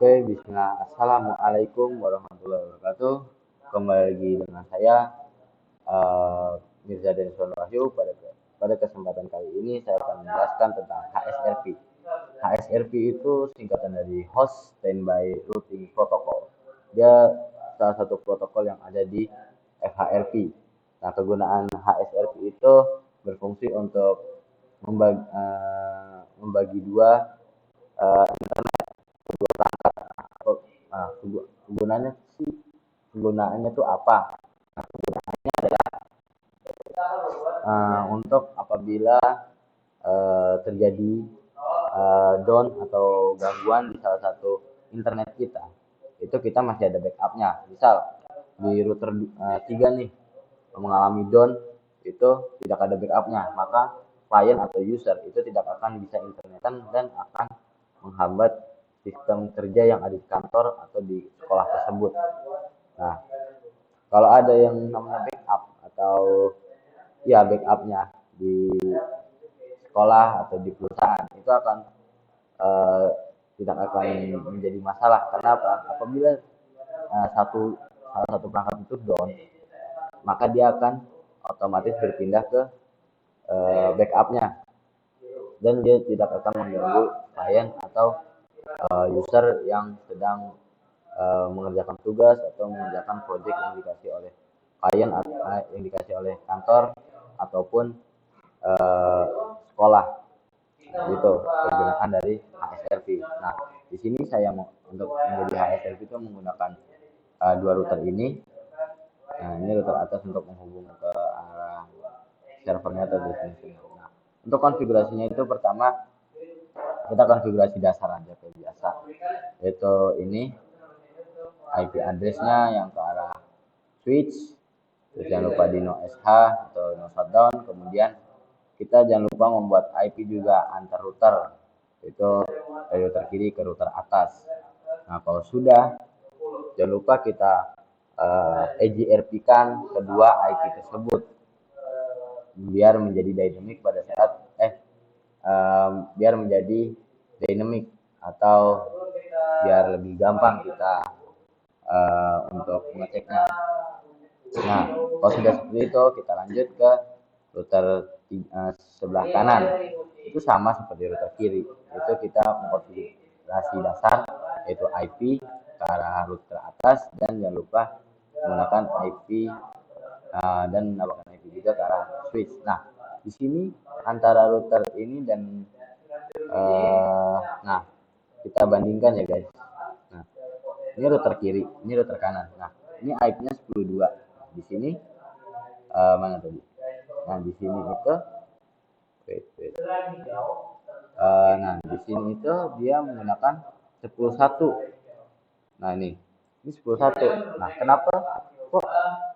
Oke, bismillah. Assalamualaikum warahmatullahi wabarakatuh. Kembali lagi dengan saya, Mirza Denison Wahyu. Pada kesempatan kali ini saya akan menjelaskan tentang HSRP. HSRP itu singkatan dari Host Standby Routing Protocol. Dia salah satu protokol yang ada di FHRP. Nah, kegunaan HSRP itu berfungsi untuk membagi dua Nah, kegunaannya sih kegunaannya tuh apa? Untuk apabila terjadi down atau gangguan di salah satu internet kita, itu kita masih ada backupnya. Misal di router 3 nih mengalami down, itu tidak ada backupnya, maka klien atau user itu tidak akan bisa internetan dan akan menghambat sistem kerja yang ada di kantor atau di sekolah tersebut. Nah, kalau ada yang namanya backup atau ya backupnya di sekolah atau di perusahaan, itu akan eh, tidak akan menjadi masalah. Karena apa? Apabila salah satu perangkat itu down, maka dia akan otomatis berpindah ke backupnya dan dia tidak akan mengganggu klien atau user yang sedang mengerjakan tugas atau mengerjakan project yang dikasih oleh klien atau yang dikasih oleh kantor ataupun eh, sekolah. Gitu kegunaan dari HSRP. Nah, di sini saya mau untuk menjadi HSRP itu menggunakan dua router ini. Nah, ini router atas untuk menghubung ke arah servernya atau destination. Nah, untuk konfigurasinya itu pertama kita konfigurasi dasar aja kayak biasa, yaitu ini IP addressnya yang ke arah switch, terus jangan lupa di no SH atau no shutdown. Kemudian kita jangan lupa membuat IP juga antar router, itu dari router kiri ke router atas. Nah, kalau sudah, jangan lupa kita EJRP kan kedua IP tersebut biar menjadi dynamic pada saat biar menjadi dynamic atau biar lebih gampang kita untuk mengeceknya. Nah, kalau sudah seperti itu kita lanjut ke router sebelah kanan. Itu sama seperti router kiri. Itu kita mengkonfigurasi dasar yaitu IP ke arah router atas dan jangan lupa menggunakan IP dan menambahkan IP juga ke arah switch. Nah, di sini antara router ini dan nah kita bandingkan ya guys. Nah, ini router kiri, ini router kanan. Nah, ini IP-nya 10.2. Di sini mana tadi? Nah, di sini itu wait. Nah, di sini itu dia menggunakan 10.1. Nah, ini 10.1. Nah, kenapa kok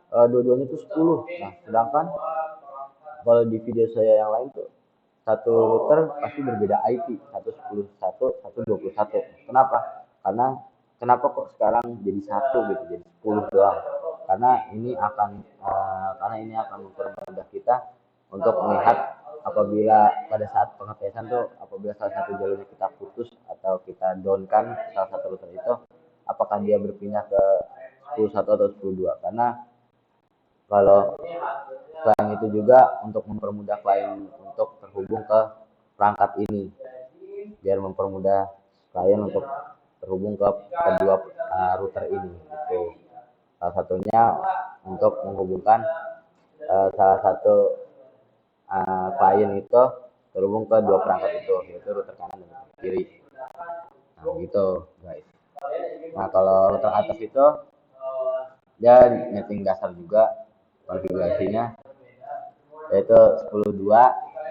dua-duanya itu 10? Nah, sedangkan kalau di video saya yang lain tuh satu router pasti berbeda IP, satu 10.1, satu 21. Kenapa? Kenapa kok sekarang jadi satu gitu, jadi 10 doang? Karena ini akan mempermudah kita untuk melihat apabila pada saat pengetesan tuh apabila salah satu jalurnya kita putus atau kita downkan salah satu router itu, apakah dia berpindah ke 10.1 atau 10.2? Karena kalau selain itu juga untuk mempermudah klien untuk terhubung ke perangkat ini, biar mempermudah klien untuk terhubung ke kedua router ini gitu. Salah satunya untuk menghubungkan salah satu klien itu terhubung ke dua perangkat itu, yaitu router kanan dan router kiri. Nah, gitu guys. Nah, kalau router atas itu dia netting dasar juga konfigurasinya, yaitu 10.2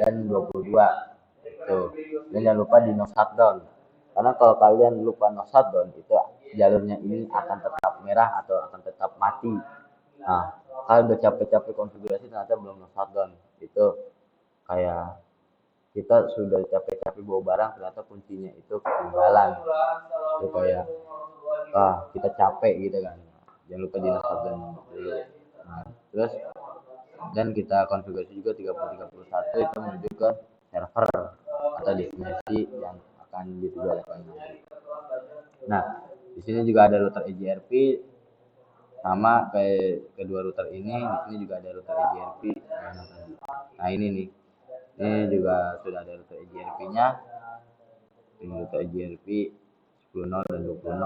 dan 22 itu. Dan jangan lupa di no shutdown, karena kalau kalian lupa no shutdown itu jalurnya ini akan tetap merah atau akan tetap mati. Nah, kalau udah capek-capek konfigurasi ternyata belum no shutdown, itu kayak kita sudah capek-capek bawa barang ternyata kuncinya itu ketinggalan, itu kayak kita capek gitu kan. Jangan lupa di no shutdown dulu. Nah, terus dan kita konfigurasi juga 3031 itu menuju ke server atau destinasi yang akan dituju oleh klien. Nah, di sini juga ada router EJRP sama kayak kedua router ini. Di sini juga ada router EJRP. Nah, ini nih. Ini juga sudah ada router EJRP-nya. Ini router EJRP 10.0 dan 20.0.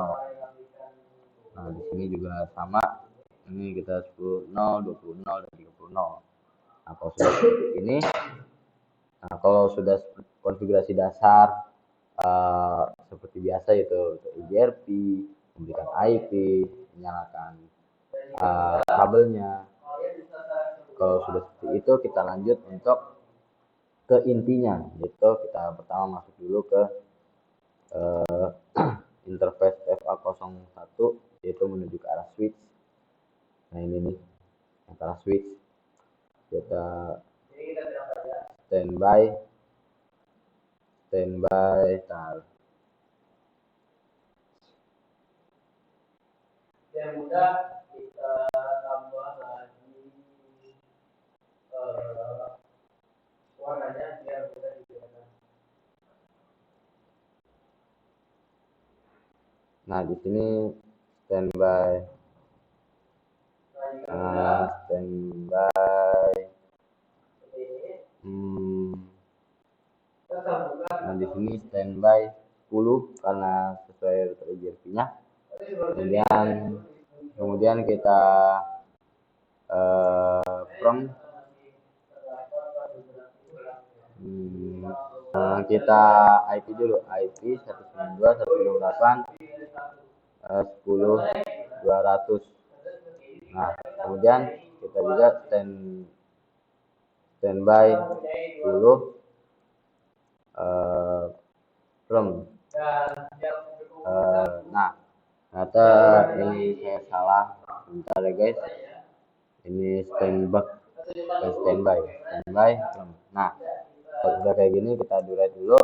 Nah, di sini juga sama. Ini kita 10.0, 20.0 dan 30.0. Nah, kalau sudah seperti ini, nah kalau sudah konfigurasi dasar seperti biasa yaitu EJRP, memberikan IP, menyalakan kabelnya. Kalau sudah seperti itu, kita lanjut untuk ke intinya, yaitu kita pertama masuk dulu ke interface FA01, yaitu menuju ke arah switch. Nah, ini nih ke arah switch. Kita standby tar. Yang mudah kita tambah lagi warnanya biar mudah dibedakan. Nah, di sini standby. Nah, di sini standby 10 karena sesuai router EJRP-nya. Kemudian kita from kita IP dulu, IP 192.168.10.200. Nah, kemudian kita juga standby 10 from. Nah, ternyata ini saya salah, bentar ya guys. Ini standby from. Nah, kalau sudah kayak gini kita durate dulu.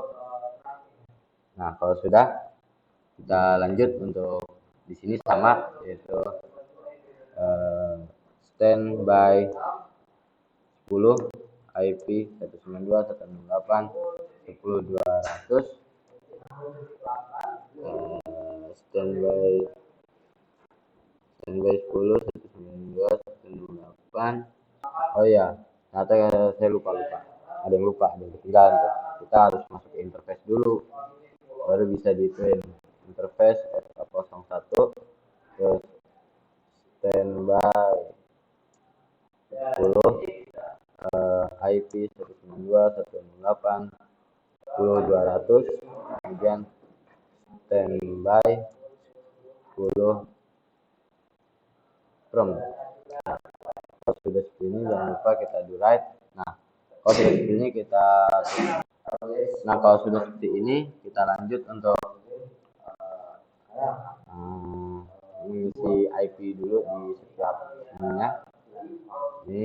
Nah, kalau sudah, kita lanjut untuk di sini sama, yaitu standby 10 IP 192.168.10.200. Standby 10 192.168. Oh ya, ternyata saya lupa. Ada yang ketinggalan. Kita harus masuk ke interface dulu, baru bisa dituin interface FA01 ke standby 10 IP 192.168.10.200. Kemudian standby 10 from. Nah, kalau sudah seperti ini jangan lupa kita do right. Nah, kalau sudah seperti ini kita lanjut untuk mengisi IP dulu di setiap ininya. Ini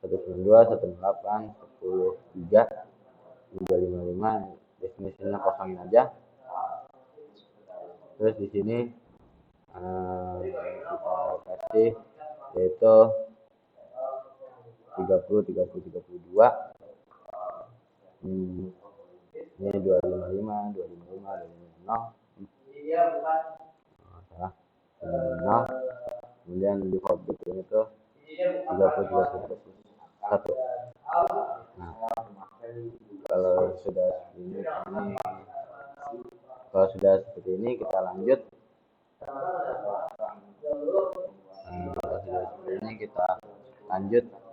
192.168.10.3.355, definisinya kosongin aja. Terus di sini kita kasih yaitu 30 ini 255 salah 0. Kemudian default bitnya itu 30 1. Nah, kalau sudah seperti ini kita lanjut.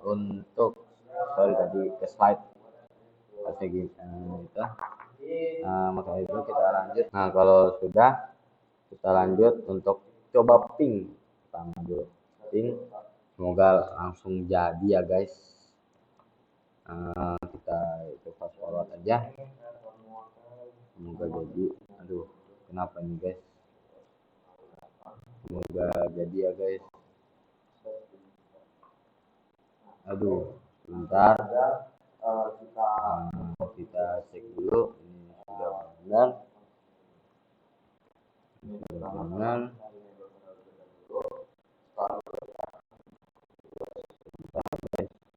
Untuk tadi ke slide strategi itu. Maka itu kita lanjut. Nah, kalau sudah, kita lanjut untuk coba ping. Pertama dulu ping, semoga langsung jadi ya guys. Kita itu fast forward aja, semoga jadi. Aduh, kenapa ini guys? Semoga jadi ya guys. Aduh, bentar. Kita cek dulu ini sudah benar.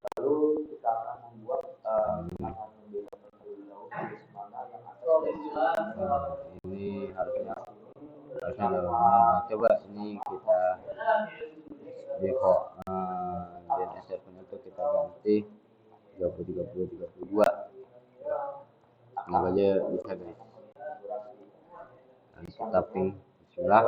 Lalu kita akan membuat ini harusnya harusnya ada gabungan. Nah, coba ini kita default DNS servernya itu kita ganti 30 30 32. Semoga aja bisa guys. Dan kita ping bismillah.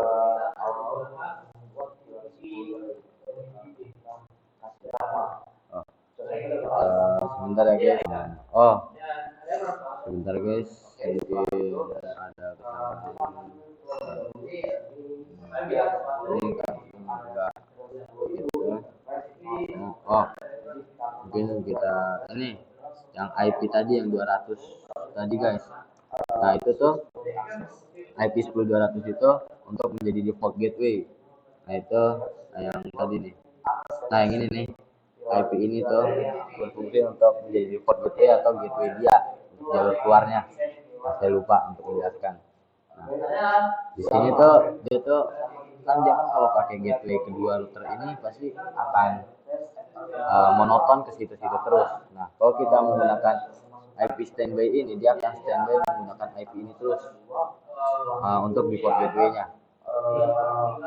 Sebentar ya guys. Sebentar guys, sedikit ada kesalahan. Ini enggak gitu. Mungkin kita ini yang IP tadi yang 200 tadi guys. Nah itu tuh IP 10200 itu untuk menjadi default gateway. Nah itu yang tadi nih. Nah yang ini nih, IP ini tuh berfungsi untuk menjadi default gateway atau gateway dia untuk jalur keluarnya. Nah, saya lupa untuk menjelaskan. Nah, di sini tuh dia tuh kan kalau pakai gateway kedua router ini pasti akan monoton ke situ-situ terus. Nah kalau kita menggunakan IP standby ini, dia akan standby menggunakan IP ini terus untuk default gateway-nya.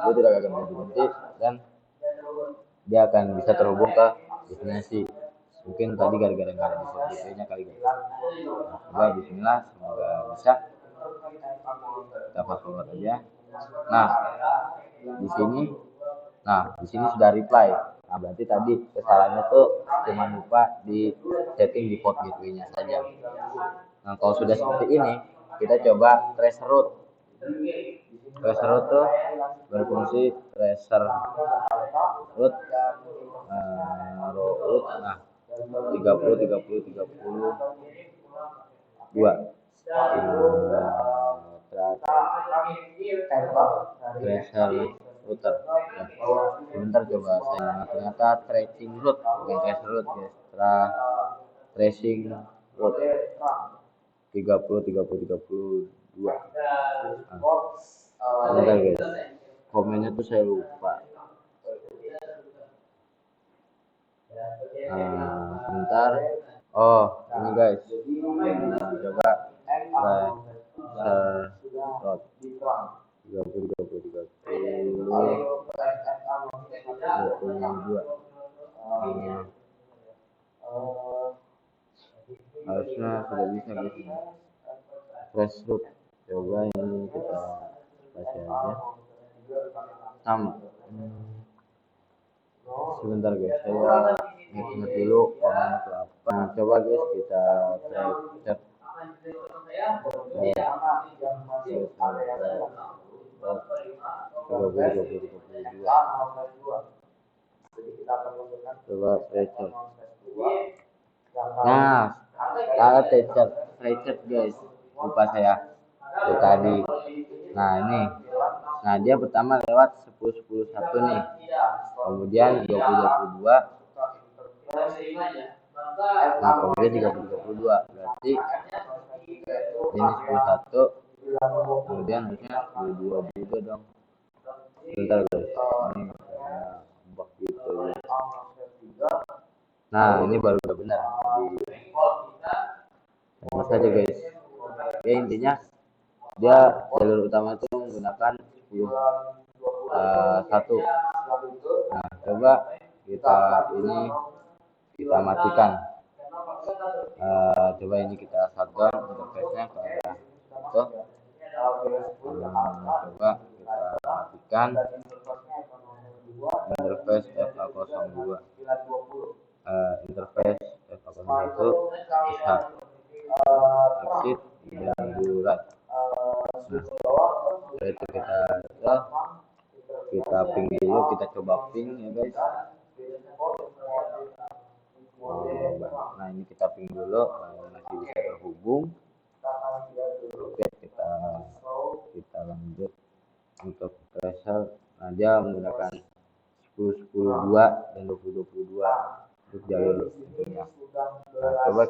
Dia tidak akan ganti-ganti dan dia akan bisa terhubung ke destinasi. Mungkin tadi gara-gara nggak ada default gateway-nya kali guys. Nah, coba bismillah, semoga bisa. Kita fast forward aja. Nah di sini sudah reply. Nah berarti tadi kesalahannya tuh cuma lupa di setting default gateway-nya saja. Nah kalau sudah seperti ini, kita coba tracer route. Tracer route tuh berfungsi tracer route nah 30 30 32 tracer router. Sebentar coba saya ternyata tracing route bukan tracer route guys. Tracing route 30 30 32. Sebentar guys, komennya tuh saya lupa. Sebentar. Ini guys, coba route 30 harusnya sudah bisa guys. Trace route, coba ini kita baca aja sama. Sebentar guys, saya ingat dulu komennya itu apa. Nah, coba guys kita cek coba tracer. Nah kalau tracer guys, lupa saya dari tadi. Nah ini, nah dia pertama lewat 10 10 1 nih, kemudian 20 22. Nah kemudian 30 32, berarti ini 10 1, kemudian harusnya 22 juga dong. Bentar guys, ini gitu ya. Nah ini baru udah benar. Sama saja guys. Ya intinya dia jalur utama itu menggunakan 10 1. Nah coba kita matikan. Coba ini kita shutdown interface-nya ke arah itu. Coba kita matikan interface FA02. Interface FA01 bisa exit dan durat. Nah itu kita ping dulu, kita coba ping ya guys. Nah ini kita ping dulu, masih bisa terhubung. Oke, kita lanjut untuk tracer. Nah dia menggunakan 10 10 2 dan 20 22 untuk jalur intinya. Nah coba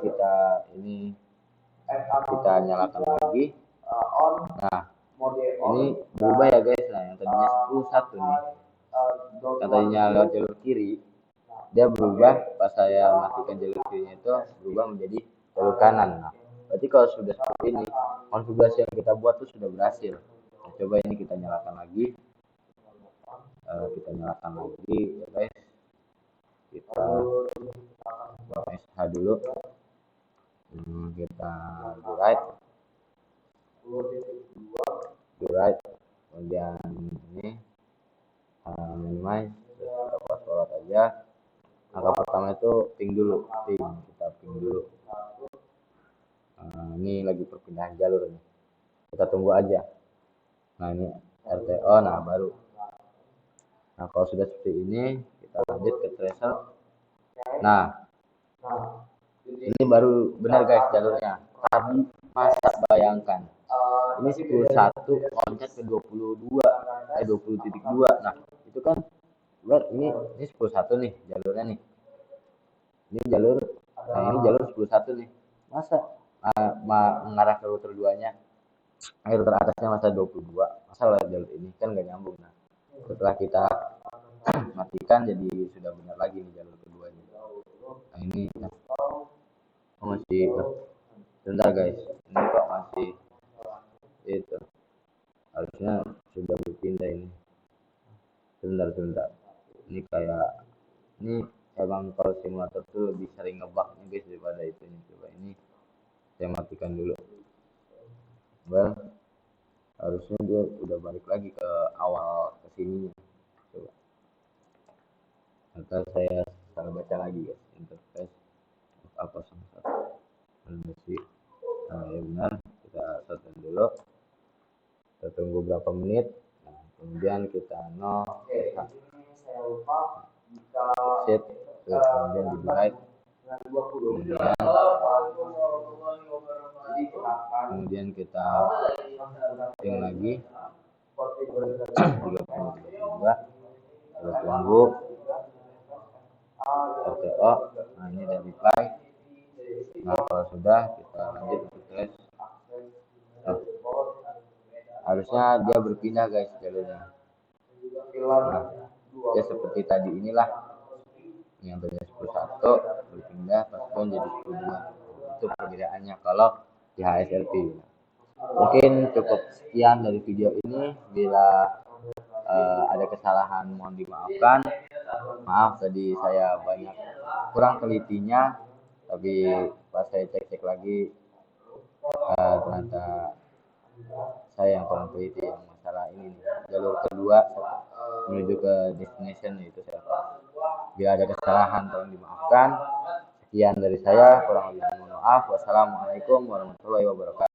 kita nyalakan lagi. Nah ini berubah ya guys. Nah yang tadinya 10 1 nih, katanya lewat jalur kiri, dia berubah pas saya matikan jalur kirinya itu berubah menjadi jalur kanan. Nah berarti kalau sudah seperti ini, konfigurasi yang kita buat tuh sudah berhasil. Nah, Coba ini kita nyalakan lagi, ya guys. Kita buat SH dulu. Kita do right, kemudian ini minimize, terus kita sholat aja. Angka pertama itu ping dulu, kita ping dulu. Ini lagi perpindahan jalur nih, kita tunggu aja. Nah ini RTO, nah baru. Nah kalau sudah seperti ini, kita lanjut ke tracer. Nah ini baru benar guys jalurnya. Tadi masa bayangkan ini 11 loncat ke 22, 20.2. Nah itu kan ini 11 nih jalurnya nih. Ini jalur, nah ini jalur 11 nih. Masa mengarah ke router 2-nya, router atasnya masa 22. Masa lewat jalur ini kan nggak nyambung. Nah setelah kita matikan jadi sudah benar lagi nih jalur keduanya. Nah ini masih bentar guys, ini kok masih itu, harusnya sudah berpindah ini. Sebentar, ini kayak ini emang kalau simulator tuh lebih sering ngebugnya guys daripada itu. Coba ini saya matikan dulu. Harusnya dia udah balik lagi ke awal kesini. Coba atau saya salah baca lagi guys, interface apa sama masih. Nah ya benar, kita setting dulu, kita tunggu berapa menit. Nah, kemudian kita exit, kemudian di drive, kemudian kita ping lagi 32, kita tunggu RTO. Nah ini udah reply. Nah kalau sudah, kita lanjut ke tes. Harusnya dia berpindah guys jalurnya. Nah, ya seperti tadi inilah, yang tadinya 11 berpindah pas jadi 22. Itu perbedaannya kalau di HSRP. Mungkin cukup sekian dari video ini. Bila ada kesalahan mohon dimaafkan. Maaf tadi saya banyak kurang telitinya, tapi pas saya cek lagi ternyata saya yang kurang teliti yang masalah ini nih, jalur kedua menuju ke destination itu saya. Bila ada kesalahan tolong dimaafkan. Sekian dari saya, kurang lebih mohon maaf. Wassalamualaikum warahmatullahi wabarakatuh.